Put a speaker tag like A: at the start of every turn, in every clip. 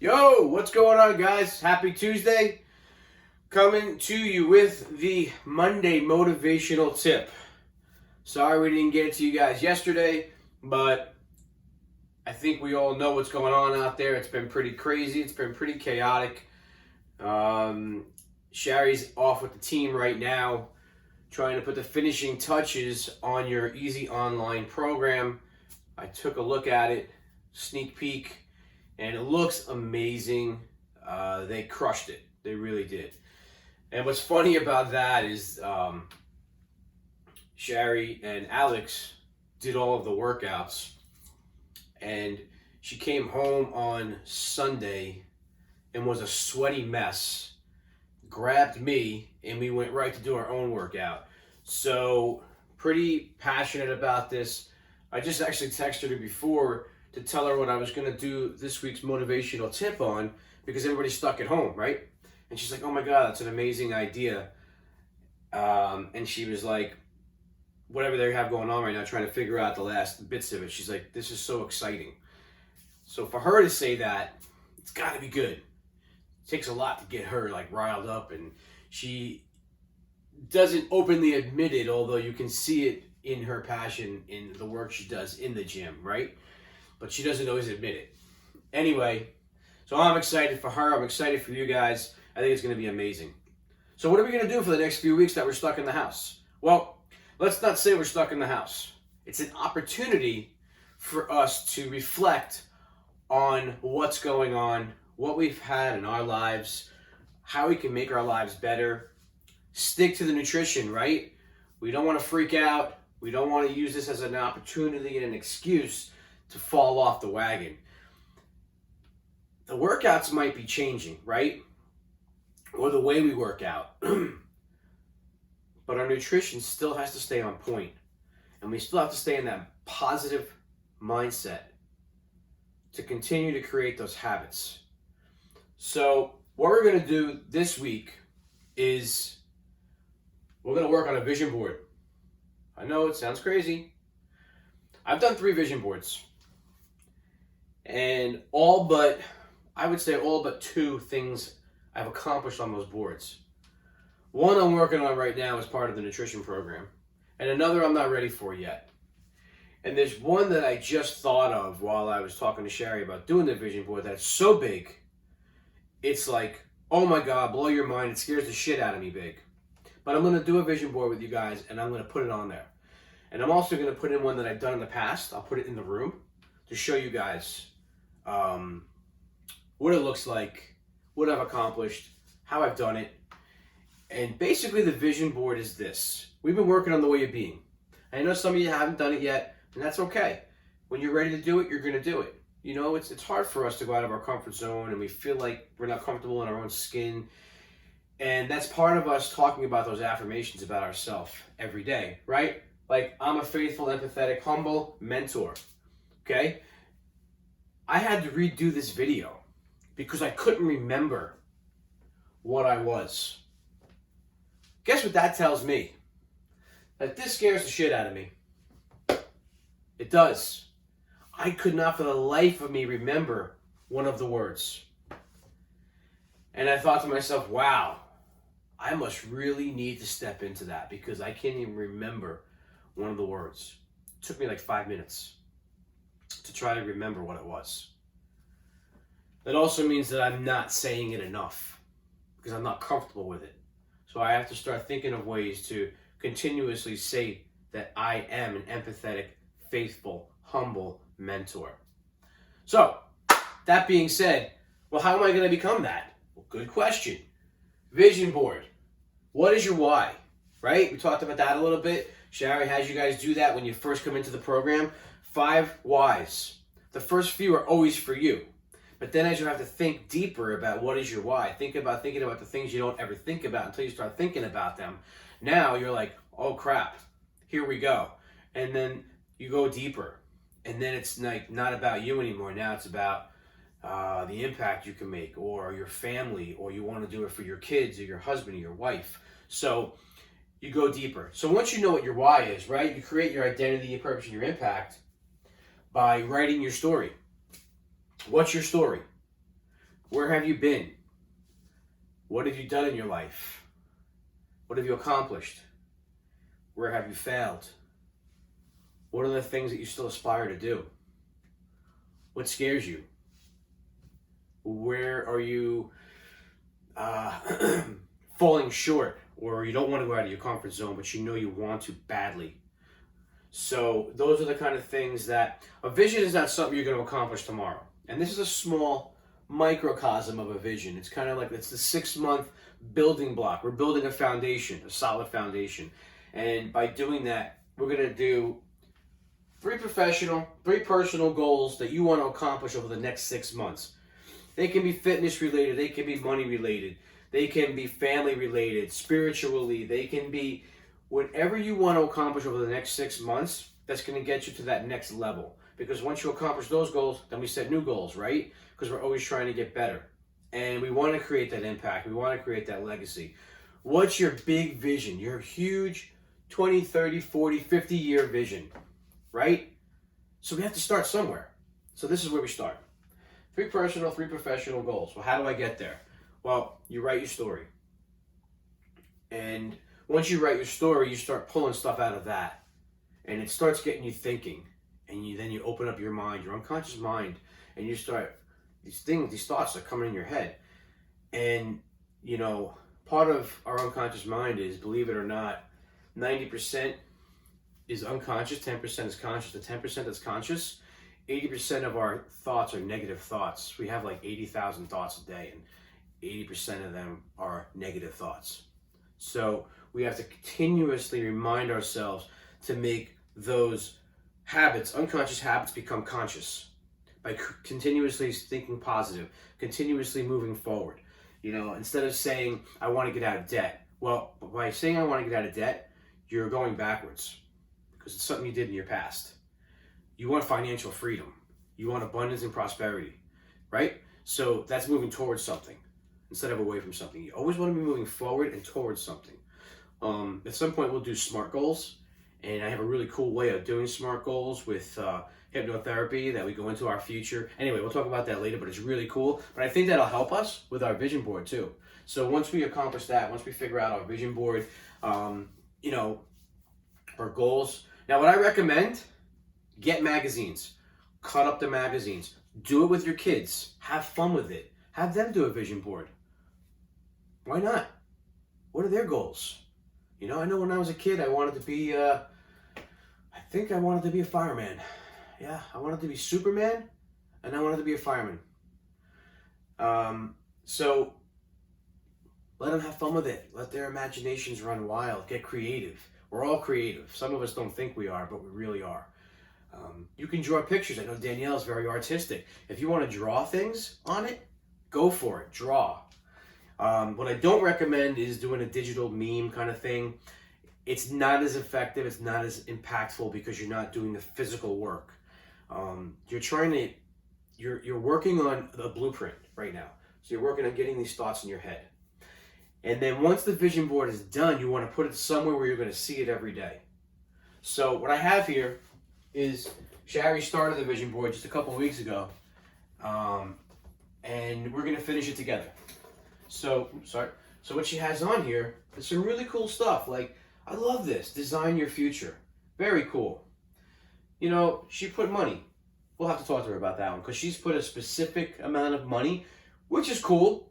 A: Yo, what's going on, guys? Happy Tuesday. Coming to you with the Monday Motivational Tip. Sorry we didn't get it to you guys yesterday, but I think we all know what's going on out there. It's been pretty crazy. It's been pretty chaotic. Sherry's off with the team right now, trying to put the finishing touches on your easy online program. I took a look at it, sneak peek, and it looks amazing. They crushed it. They really did. And what's funny about that is Sherry and Alex did all of the workouts, and she came home on Sunday and was a sweaty mess, grabbed me, and we went right to do our own workout. So pretty passionate about this. I just actually texted her before to tell her what I was going to do this week's motivational tip on, because everybody's stuck at home, right? And she's like, oh my God, that's an amazing idea. And she was like, whatever they have going on right now, trying to figure out the last bits of it. She's like, this is so exciting. So for her to say that, it's got to be good. It takes a lot to get her like riled up, and she doesn't openly admit it, although you can see it in her passion in the work she does in the gym, right? But she doesn't always admit it. Anyway, so I'm excited for her. I'm excited for you guys. I think it's going to be amazing. So what are we going to do for the next few weeks that we're stuck in the house? Well, let's not say we're stuck in the house. It's an opportunity for us to reflect on what's going on, what we've had in our lives, how we can make our lives better. Stick to the nutrition, right? We don't want to freak out. We don't want to use this as an opportunity and an excuse to fall off the wagon. The workouts might be changing, right? Or the way we work out. But our nutrition still has to stay on point. And we still have to stay in that positive mindset to continue to create those habits. So what we're going to do this week is we're going to work on a vision board. I know it sounds crazy. I've done 3 vision boards. And all but 2 things I've accomplished on those boards. One I'm working on right now as part of the nutrition program, and another I'm not ready for yet. And there's one that I just thought of while I was talking to Sherry about doing the vision board that's so big, it's like, oh my God, blow your mind. It scares the shit out of me big. But I'm going to do a vision board with you guys, and I'm going to put it on there. And I'm also going to put in one that I've done in the past. I'll put it in the room to show you guys what it looks like, what I've accomplished, how I've done it. And basically the vision board is this. We've been working on the way of being. I know some of you haven't done it yet, and that's okay. When you're ready to do it, you're going to do it. You know, it's hard for us to go out of our comfort zone, and we feel like we're not comfortable in our own skin. And that's part of us talking about those affirmations about ourselves every day, right? Like, I'm a faithful, empathetic, humble mentor, okay? I had to redo this video because I couldn't remember what I was. Guess what that tells me? That this scares the shit out of me. It does. I could not for the life of me remember one of the words. And I thought to myself, wow, I must really need to step into that because I can't even remember one of the words. It took me like 5 minutes to try to remember what it was. That also means that I'm not saying it enough because I'm not comfortable with it. So I have to start thinking of ways to continuously say that I am an empathetic, faithful, humble mentor. So, that being said, well, how am I going to become that? Well, good question. Vision board. What is your why? Right? We talked about that a little bit. Sherry has you guys do that when you first come into the program. 5 whys. The first few are always for you. But then as you have to think deeper about what is your why, thinking about the things you don't ever think about until you start thinking about them. Now you're like, oh crap, here we go. And then you go deeper. And then it's like not about you anymore. Now it's about the impact you can make, or your family, or you want to do it for your kids or your husband or your wife. So you go deeper. So once you know what your why is, right, you create your identity, your purpose, and your impact by writing your story. What's your story? Where have you been? What have you done in your life? What have you accomplished? Where have you failed? What are the things that you still aspire to do? What scares you? Where are you falling short, or you don't want to go out of your comfort zone, but you know you want to badly? So those are the kind of things that a vision is not something you're going to accomplish tomorrow. And this is a small microcosm of a vision. It's kind of like it's the 6-month building block. We're building a foundation, a solid foundation. And by doing that, we're going to do 3 personal goals that you want to accomplish over the next 6 months. They can be fitness related, they can be money related, they can be family related, spiritually, they can be whatever you want to accomplish over the next 6 months. That's going to get you to that next level. Because once you accomplish those goals, then we set new goals, right? Because we're always trying to get better. And we want to create that impact. We want to create that legacy. What's your big vision? Your huge 20, 30, 40, 50-year vision, right? So we have to start somewhere. So this is where we start. 3 personal, 3 professional goals. Well, how do I get there? Well, you write your story. And once you write your story, you start pulling stuff out of that. And it starts getting you thinking. And then you open up your mind, your unconscious mind, and you start, these thoughts are coming in your head. And, part of our unconscious mind is, believe it or not, 90% is unconscious, 10% is conscious. The 10% that's conscious, 80% of our thoughts are negative thoughts. We have like 80,000 thoughts a day, and 80% of them are negative thoughts. So we have to continuously remind ourselves to make those habits, unconscious habits, become conscious by continuously thinking positive, continuously moving forward. Instead of saying, I want to get out of debt. Well, by saying I want to get out of debt, you're going backwards because it's something you did in your past. You want financial freedom. You want abundance and prosperity, right? So that's moving towards something instead of away from something. You always want to be moving forward and towards something. At some point, we'll do SMART goals. And I have a really cool way of doing SMART goals with hypnotherapy that we go into our future. Anyway, we'll talk about that later, but it's really cool. But I think that'll help us with our vision board too. So once we accomplish that, once we figure out our vision board, our goals. Now, what I recommend, get magazines. Cut up the magazines. Do it with your kids. Have fun with it. Have them do a vision board. Why not? What are their goals? I know when I was a kid, I wanted to be, I wanted to be a fireman. Yeah, I wanted to be Superman, and I wanted to be a fireman. So let them have fun with it. Let their imaginations run wild. Get creative. We're all creative. Some of us don't think we are, but we really are. You can draw pictures. I know Danielle's very artistic. If you want to draw things on it, go for it. Draw. What I don't recommend is doing a digital meme kind of thing. It's not as effective. It's not as impactful because you're not doing the physical work. You're working on the blueprint right now. So you're working on getting these thoughts in your head. And then once the vision board is done, you want to put it somewhere where you're going to see it every day. So what I have here is Shari started the vision board just a couple of weeks ago. And we're going to finish it together. So what she has on here is some really cool stuff. Like, I love this. Design your future. Very cool. She put money. We'll have to talk to her about that one because she's put a specific amount of money, which is cool.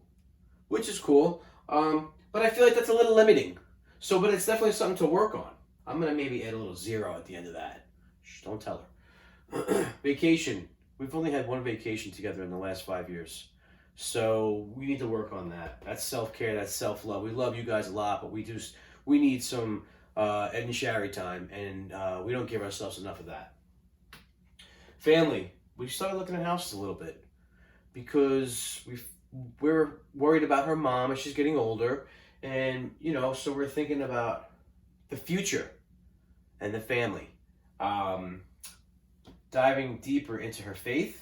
A: But I feel like that's a little limiting. But it's definitely something to work on. I'm going to maybe add a little 0 at the end of that. Shh, don't tell her. Vacation. We've only had one vacation together in the last 5 years. So we need to work on that. That's self-care, that's self-love. We love you guys a lot, but we need some Ed and Shari time, and we don't give ourselves enough of that. Family. We started looking at houses a little bit because we're worried about her mom as she's getting older, and so we're thinking about the future and the family. Diving deeper into her faith,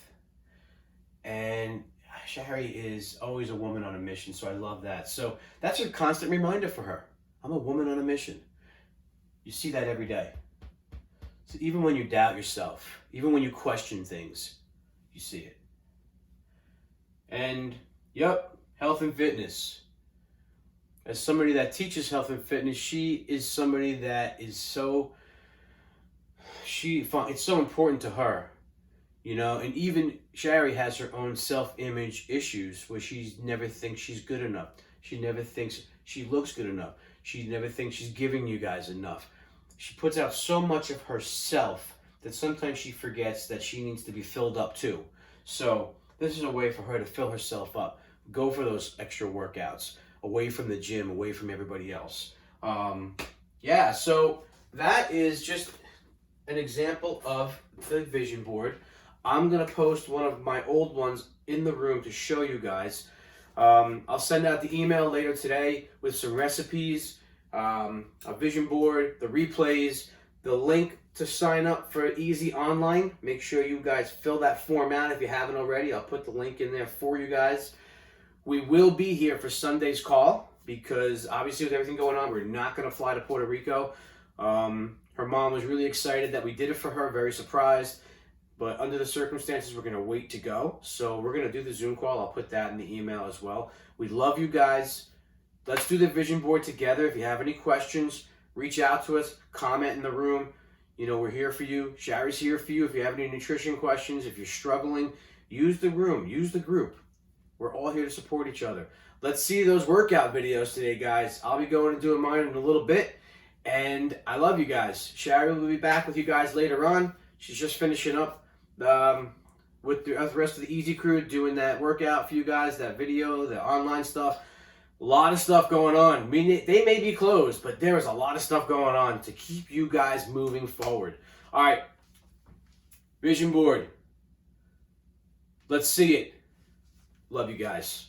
A: and Shari is always a woman on a mission, so I love that. So that's a constant reminder for her. I'm a woman on a mission. You see that every day. So even when you doubt yourself, even when you question things, you see it. And Yep, health and fitness. As somebody that teaches health and fitness, she is somebody that is it's so important to her, you know. And even Shari has her own self-image issues where she never thinks she's good enough. She never thinks she looks good enough. She never thinks she's giving you guys enough. She puts out so much of herself that sometimes she forgets that she needs to be filled up too. So this is a way for her to fill herself up. Go for those extra workouts, away from the gym, away from everybody else. Yeah, so that is just an example of the vision board. I'm going to post one of my old ones in the room to show you guys. I'll send out the email later today with some recipes, a vision board, the replays, the link to sign up for Easy Online. Make sure you guys fill that form out if you haven't already. I'll put the link in there for you guys. We will be here for Sunday's call because obviously with everything going on, we're not going to fly to Puerto Rico. Her mom was really excited that we did it for her, very surprised. But under the circumstances, we're going to wait to go. So we're going to do the Zoom call. I'll put that in the email as well. We love you guys. Let's do the vision board together. If you have any questions, reach out to us. Comment in the room. You know, we're here for you. Shari's here for you. If you have any nutrition questions, if you're struggling, use the room. Use the group. We're all here to support each other. Let's see those workout videos today, guys. I'll be going and doing mine in a little bit. And I love you guys. Shari will be back with you guys later on. She's just finishing up with the rest of the Easy crew, doing that workout for you guys, that video, the online stuff. A lot of stuff going on. I mean, they may be closed, but there is a lot of stuff going on to keep you guys moving forward. All right, vision board. Let's see it. Love you guys.